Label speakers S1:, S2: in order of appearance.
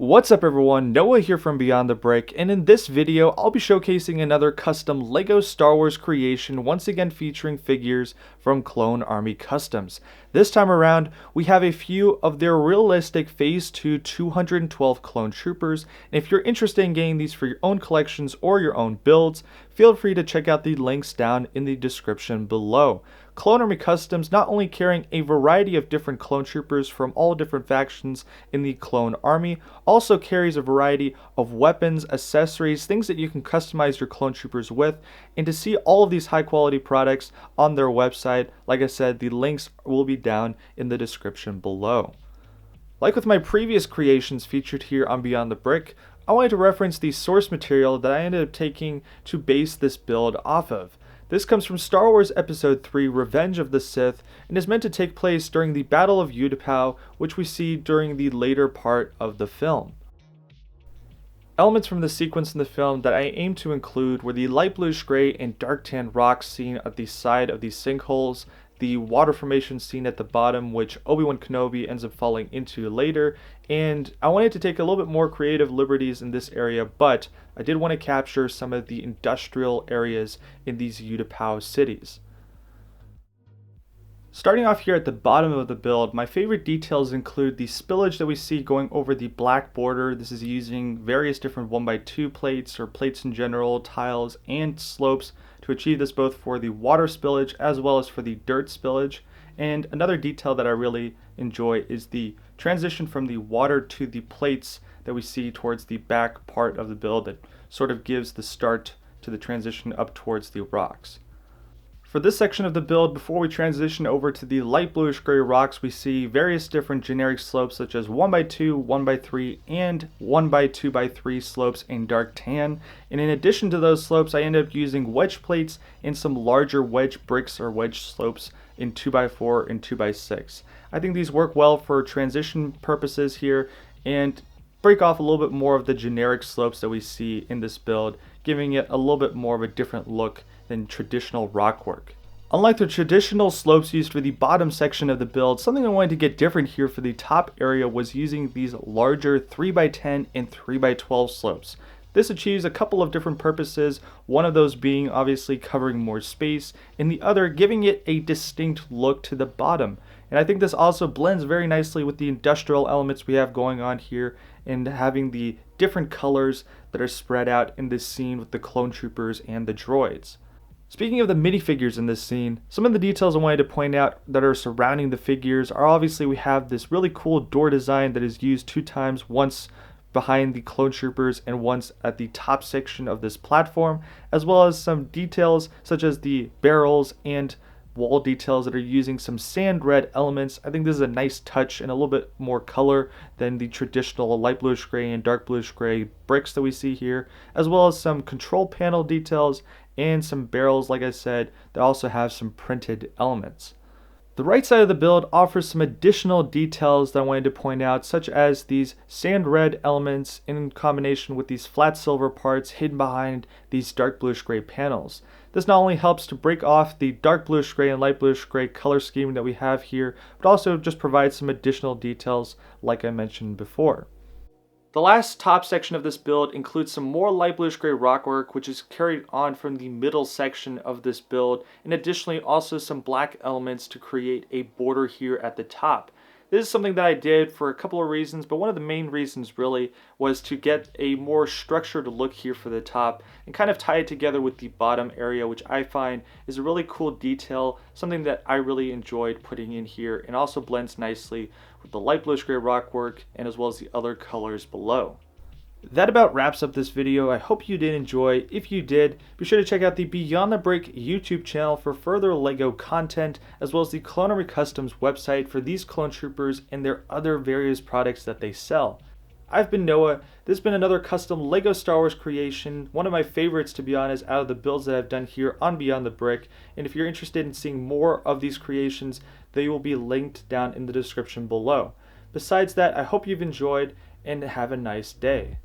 S1: What's up everyone, Noah here from Beyond the Brick, and in this video I'll be showcasing another custom LEGO Star Wars creation, once again featuring figures from Clone Army Customs. This time around we have a few of their realistic Phase 2 212 clone troopers, and if you're interested in getting these for your own collections or your own builds, feel free to check out the links down in the description below. Clone Army Customs not only carrying a variety of different clone troopers from all different factions in the Clone Army, also carries a variety of weapons, accessories, things that you can customize your clone troopers with. And to see all of these high quality products on their website, like I said, the links will be down in the description below. Like with my previous creations featured here on Beyond the Brick, I wanted to reference the source material that I ended up taking to base this build off of. This comes from Star Wars Episode 3 Revenge of the Sith and is meant to take place during the Battle of Utapau, which we see during the later part of the film. Elements from the sequence in the film that I aim to include were the light bluish gray and dark tan rocks seen at the side of these sinkholes, the water formation seen at the bottom, which Obi-Wan Kenobi ends up falling into later, and I wanted to take a little bit more creative liberties in this area, but I did want to capture some of the industrial areas in these Utapau cities. Starting off here at the bottom of the build, my favorite details include the spillage that we see going over the black border. This is using various different 1x2 plates or plates in general, tiles, and slopes to achieve this both for the water spillage as well as for the dirt spillage. And another detail that I really enjoy is the transition from the water to the plates that we see towards the back part of the build that sort of gives the start to the transition up towards the rocks. For this section of the build, before we transition over to the light bluish gray rocks, we see various different generic slopes such as 1x2, 1x3, and 1x2x3 slopes in dark tan. And in addition to those slopes, I end up using wedge plates and some larger wedge bricks or wedge slopes in 2x4 and 2x6. I think these work well for transition purposes here and break off a little bit more of the generic slopes that we see in this build, giving it a little bit more of a different look than traditional rock work. Unlike the traditional slopes used for the bottom section of the build, something I wanted to get different here for the top area was using these larger 3x10 and 3x12 slopes. This achieves a couple of different purposes, one of those being obviously covering more space, and the other giving it a distinct look to the bottom. And I think this also blends very nicely with the industrial elements we have going on here and having the different colors that are spread out in this scene with the clone troopers and the droids. Speaking of the minifigures in this scene, some of the details I wanted to point out that are surrounding the figures are obviously we have this really cool door design that is used two times, once behind the clone troopers and once at the top section of this platform, as well as some details such as the barrels and wall details that are using some sand red elements. I think this is a nice touch and a little bit more color than the traditional light bluish gray and dark bluish gray bricks that we see here, as well as some control panel details and some barrels, like I said, that also have some printed elements. The right side of the build offers some additional details that I wanted to point out, such as these sand red elements in combination with these flat silver parts hidden behind these dark bluish gray panels. This not only helps to break off the dark bluish gray and light bluish gray color scheme that we have here, but also just provides some additional details like I mentioned before. The last top section of this build includes some more light bluish gray rockwork, which is carried on from the middle section of this build, and additionally also some black elements to create a border here at the top. This is something that I did for a couple of reasons, but one of the main reasons really was to get a more structured look here for the top and kind of tie it together with the bottom area, which I find is a really cool detail, something that I really enjoyed putting in here and also blends nicely with the light bluish gray rockwork and as well as the other colors below. That about wraps up this video. I hope you did enjoy. If you did, be sure to check out the Beyond the Brick YouTube channel for further LEGO content, as well as the Clone Army Customs website for these clone troopers and their other various products that they sell. I've been Noah. This has been another custom LEGO Star Wars creation, one of my favorites to be honest out of the builds that I've done here on Beyond the Brick, and if you're interested in seeing more of these creations, they will be linked down in the description below. Besides that, I hope you've enjoyed and have a nice day.